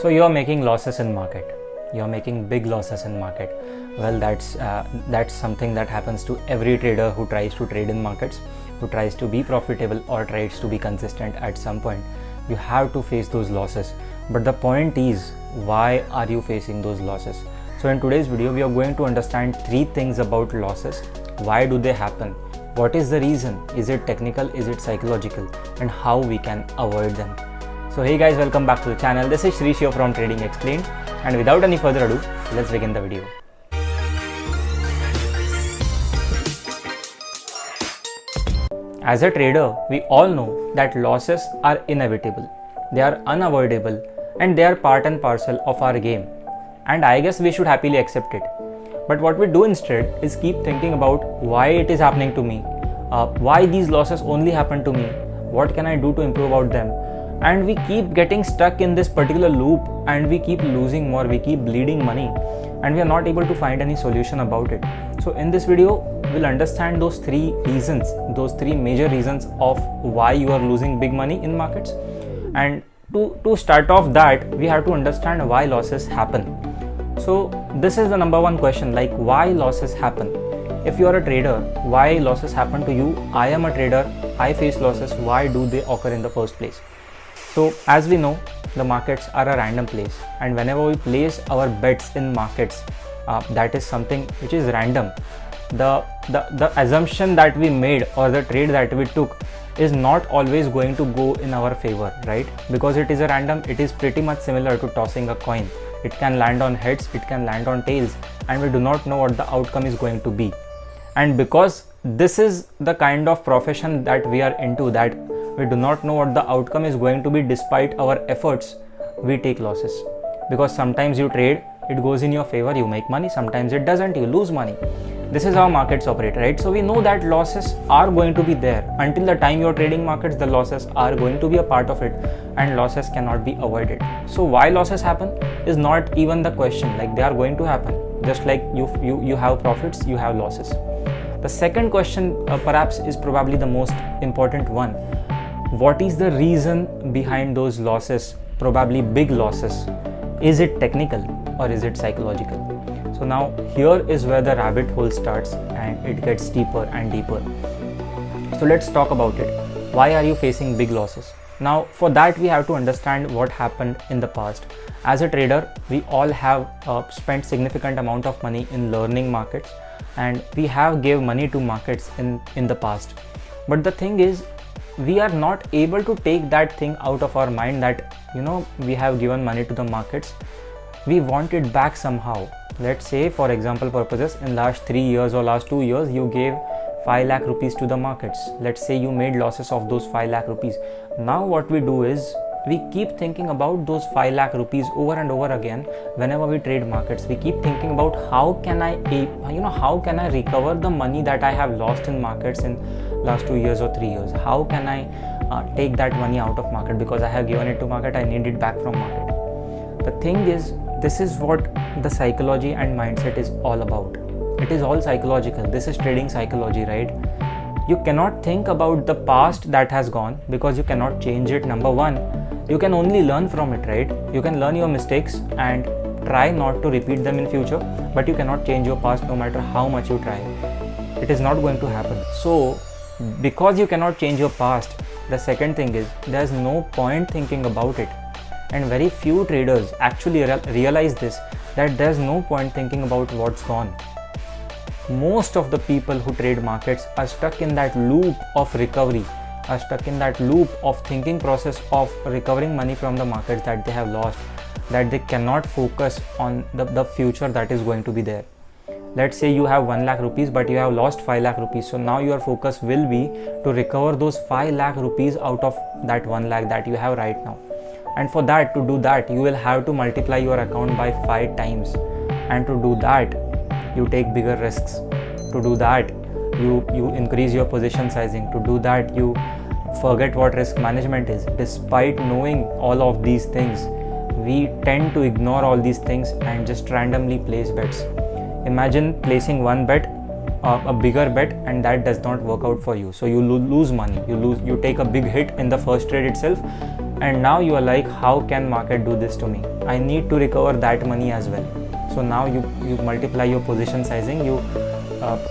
So you're making losses in market. You're making big losses in market. Well, that's something that happens to every trader who tries to trade in markets, who tries to be profitable or tries to be consistent. At some point, you have to face those losses. But the point is, why are you facing those losses? So in today's video, we are going to understand 3 things about losses. Why do they happen? What is the reason? Is it technical? Is it psychological? And how we can avoid them. So hey guys, welcome back to the channel. This is Shrish here from Trading Explained, and without any further ado, let's begin the video. As a trader, we all know that losses are inevitable, they are unavoidable, and they are part and parcel of our game. And I guess we should happily accept it. But what we do instead is keep thinking about why it is happening to me, why these losses only happen to me, what can I do to improve about them. And we keep getting stuck in this particular loop, and we keep losing more, we keep bleeding money, and we are not able to find any solution about it. So in this video, we'll understand those 3 reasons, those 3 major reasons of why you are losing big money in markets. And to start off that, we have to understand why losses happen. So this is the number 1 question, like why losses happen. If you are a trader, why losses happen to you? I am a trader, I face losses. Why do they occur in the first place? So as we know, the markets are a random place, and whenever we place our bets in markets, that is something which is random. The assumption that we made or the trade that we took is not always going to go in our favor, right? Because it is a random, it is pretty much similar to tossing a coin. It can land on heads, it can land on tails, and we do not know what the outcome is going to be. And because this is the kind of profession that we are into, that we do not know what the outcome is going to be despite our efforts, we take losses. Because sometimes you trade, it goes in your favor, you make money, sometimes it doesn't, you lose money. This is how markets operate, right? So we know that losses are going to be there. Until the time you're trading markets, the losses are going to be a part of it, and losses cannot be avoided. So why losses happen is not even the question, like they are going to happen. Just like you have profits, you have losses. The second question perhaps is probably the most important one. What is the reason behind those losses, probably big losses? Is it technical or is it psychological? So now here is where the rabbit hole starts, and it gets deeper and deeper. So let's talk about it. Why are you facing big losses? Now for that, we have to understand what happened in the past. As a trader, we all have spent significant amount of money in learning markets, and we have gave money to markets in the past. But the thing is, we are not able to take that thing out of our mind that, we have given money to the markets. We want it back somehow. Let's say, for example purposes, in last 3 years or last 2 years, you gave 5 lakh rupees to the markets. Let's say you made losses of those 5 lakh rupees. Now what we do is, we keep thinking about those 5 lakh rupees over and over again. Whenever we trade markets, we keep thinking about how can I recover the money that I have lost in markets in last 2 years or 3 years. How can I take that money out of market? Because I have given it to market, I need it back from market. The thing is, this is what the psychology and mindset is all about. It is all psychological. This is trading psychology, right? You cannot think about the past that has gone because you cannot change it. Number 1, you can only learn from it, right? You can learn your mistakes and try not to repeat them in future, but you cannot change your past no matter how much you try. It is not going to happen. So because you cannot change your past, the second thing is, there's no point thinking about it. And very few traders actually realize this, that there's no point thinking about what's gone. Most of the people who trade markets are stuck in that loop of recovery, are stuck in that loop of thinking process of recovering money from the markets that they have lost, that they cannot focus on the future that is going to be there. Let's say you have 1 lakh rupees, but you have lost 5 lakh rupees. So now your focus will be to recover those 5 lakh rupees out of that 1 lakh that you have right now. And for that, to do that, you will have to multiply your account by 5 times. And to do that, you take bigger risks. To do that, you increase your position sizing. To do that, you forget what risk management is. Despite knowing all of these things, we tend to ignore all these things and just randomly place bets. Imagine placing one bet, a bigger bet, and that does not work out for you. So you lose money. You take a big hit in the first trade itself. and now you are like, how can market do this to me? I need to recover that money as well. So now you multiply your position sizing, you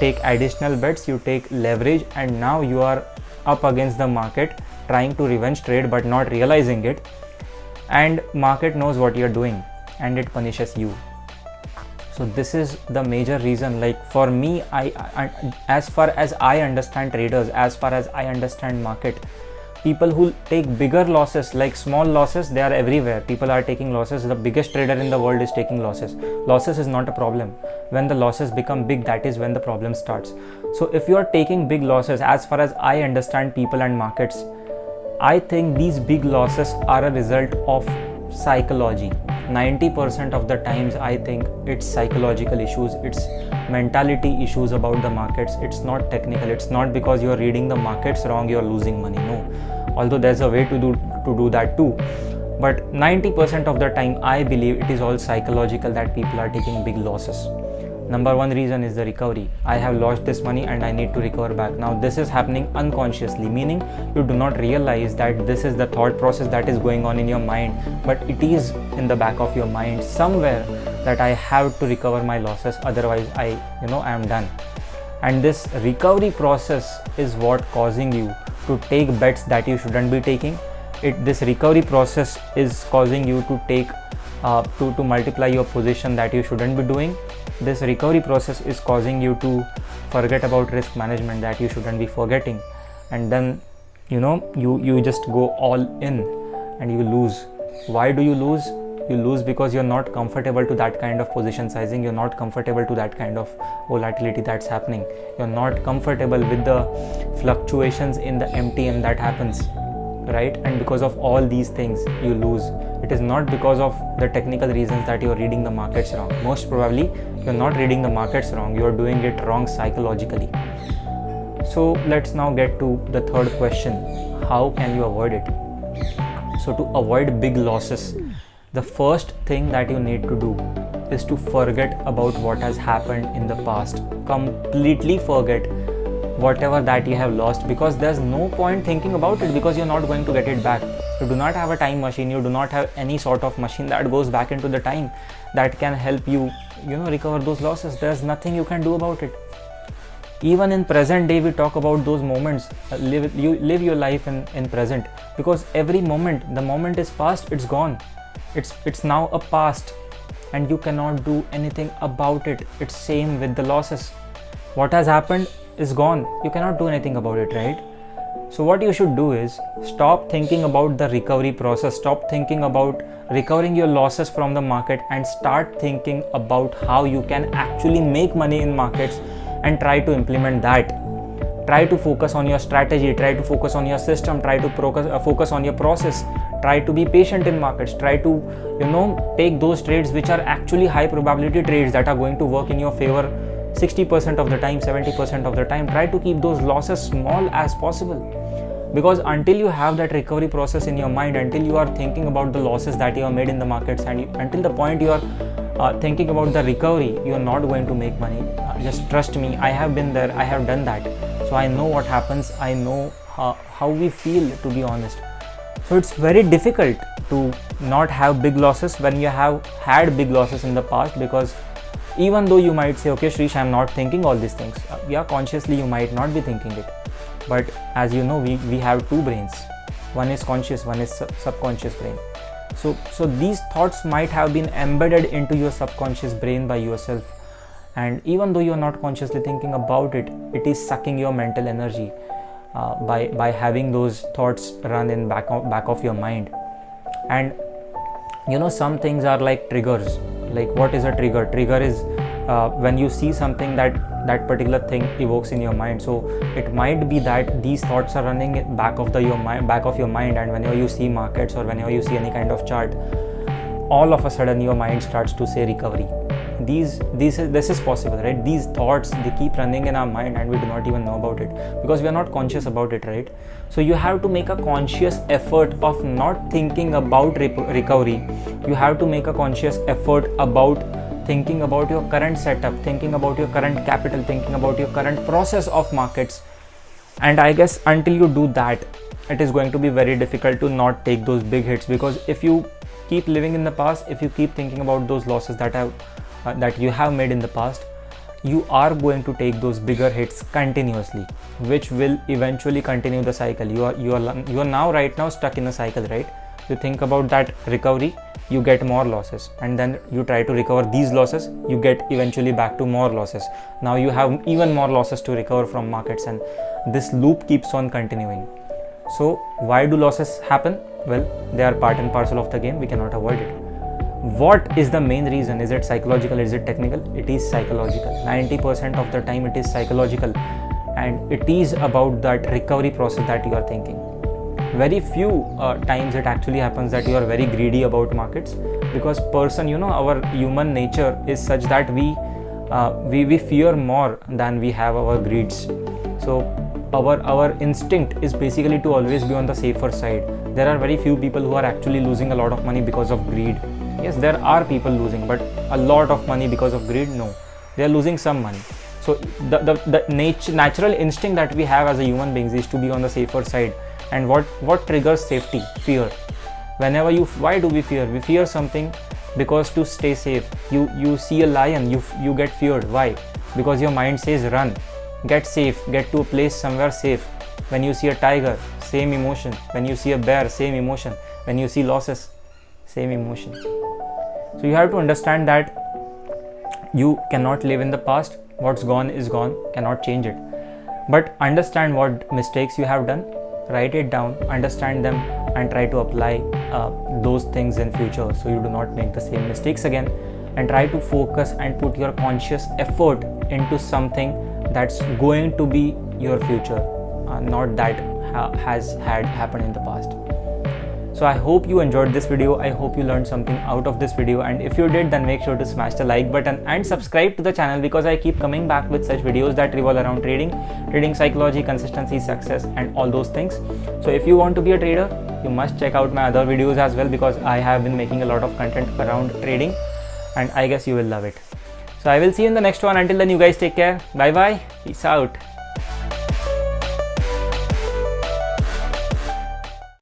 take additional bets, you take leverage, and now you are up against the market trying to revenge trade but not realizing it, and market knows what you're doing and it punishes you. So this is the major reason. Like for me, I as far as I understand traders, as far as I understand market, people who take bigger losses, like small losses, they are everywhere. People are taking losses. The biggest trader in the world is taking losses. Losses is not a problem. When the losses become big, that is when the problem starts. So if you are taking big losses, as far as I understand people and markets, I think these big losses are a result of psychology. 90% of the times I think it's psychological issues, it's mentality issues about the markets. It's not technical. It's not because you're reading the markets wrong you're losing money. No, although there's a way to do that too, but 90% of the time I believe it is all psychological that people are taking big losses. Number one reason is the recovery. I have lost this money and I need to recover back. Now this is happening unconsciously, meaning you do not realize that this is the thought process that is going on in your mind, but it is in the back of your mind somewhere that I have to recover my losses, otherwise I am done. And this recovery process is what causing you to take bets that you shouldn't be taking. This recovery process is causing you to take to multiply your position that you shouldn't be doing. This recovery process is causing you to forget about risk management that you shouldn't be forgetting, and then you just go all in and you lose. Why do you lose? You lose because you're not comfortable to that kind of position sizing, you're not comfortable to that kind of volatility that's happening, you're not comfortable with the fluctuations in the MTM that happens, right? And because of all these things you lose. It is not because of the technical reasons that you're reading the markets wrong. Most probably you're not reading the markets wrong, you're doing it wrong psychologically. So let's now get to the third question: how can you avoid it? So to avoid big losses, the first thing that you need to do is to forget about what has happened in the past. Completely forget whatever that you have lost, because there's no point thinking about it, because you're not going to get it back. You do not have a time machine, you do not have any sort of machine that goes back into the time that can help you recover those losses. There's nothing you can do about it. Even in present day we talk about those moments. Live your life in present, because every moment, the moment is past, it's gone, it's now a past, and you cannot do anything about it. It's same with the losses. What has happened is gone, you cannot do anything about it, right? So what you should do is stop thinking about the recovery process, stop thinking about recovering your losses from the market, and start thinking about how you can actually make money in markets, and try to implement that. Try to focus on your strategy, try to focus on your system, try to focus on your process, try to be patient in markets, try to take those trades which are actually high probability trades that are going to work in your favor 60% of the time, 70% of the time. Try to keep those losses small as possible, because until you have that recovery process in your mind, until you are thinking about the losses that you have made in the markets, and until the point you are thinking about the recovery, you are not going to make money. Just trust me, I have been there, I have done that, so I know what happens, I know how we feel, to be honest. So it's very difficult to not have big losses when you have had big losses in the past, because even though you might say, okay Shrish, I'm not thinking all these things, consciously you might not be thinking it, but as you know, we have two brains. One is conscious, one is subconscious brain. So these thoughts might have been embedded into your subconscious brain by yourself, and even though you're not consciously thinking about it, it is sucking your mental energy by having those thoughts run in back of your mind. And some things are like triggers. Like, what is a trigger? Trigger is when you see something that particular thing evokes in your mind. So it might be that these thoughts are running back of your mind, and whenever you see markets or whenever you see any kind of chart, all of a sudden your mind starts to say recovery. This is possible, right? These thoughts, they keep running in our mind and we do not even know about it, because we are not conscious about it, right? So you have to make a conscious effort of not thinking about recovery. You have to make a conscious effort about thinking about your current setup, thinking about your current capital, thinking about your current process of markets, And I guess until you do that, it is going to be very difficult to not take those big hits, because if you keep living in the past, if you keep thinking about those losses that you have made in the past, you are going to take those bigger hits continuously, which will eventually continue the cycle. You are now right now stuck in a cycle, right? You think about that recovery, you get more losses, and then you try to recover these losses, you get eventually back to more losses. Now you have even more losses to recover from markets, and this loop keeps on continuing. So why do losses happen? Well, they are part and parcel of the game. We cannot avoid it. What is the main reason? Is it psychological? Is it technical? It is psychological. 90% of the time it is psychological, and it is about that recovery process that you are thinking. Very few times it actually happens that you are very greedy about markets, because our human nature is such that we fear more than we have our greeds. So our instinct is basically to always be on the safer side. There are very few people who are actually losing a lot of money because of greed. Yes, there are people losing, but a lot of money because of greed, no. They are losing some money. So the natural instinct that we have as a human beings is to be on the safer side. And what triggers safety? Fear. Why do we fear? We fear something because to stay safe. You see a lion, you get feared. Why? Because your mind says run, get safe, get to a place somewhere safe. When you see a tiger, same emotion. When you see a bear, same emotion. When you see losses, same emotion. So you have to understand that you cannot live in the past. What's gone is gone, cannot change it. But understand what mistakes you have done, write it down, understand them, and try to apply those things in future, so you do not make the same mistakes again. And try to focus and put your conscious effort into something that's going to be your future, not that has happened in the past. So I hope you enjoyed this video. I hope you learned something out of this video, and if you did, then make sure to smash the like button and subscribe to the channel, because I keep coming back with such videos that revolve around trading psychology, consistency, success, and all those things. So if you want to be a trader, you must check out my other videos as well, because I have been making a lot of content around trading, and I guess you will love it. So I will see you in the next one. Until then, you guys take care. Bye bye. Peace out.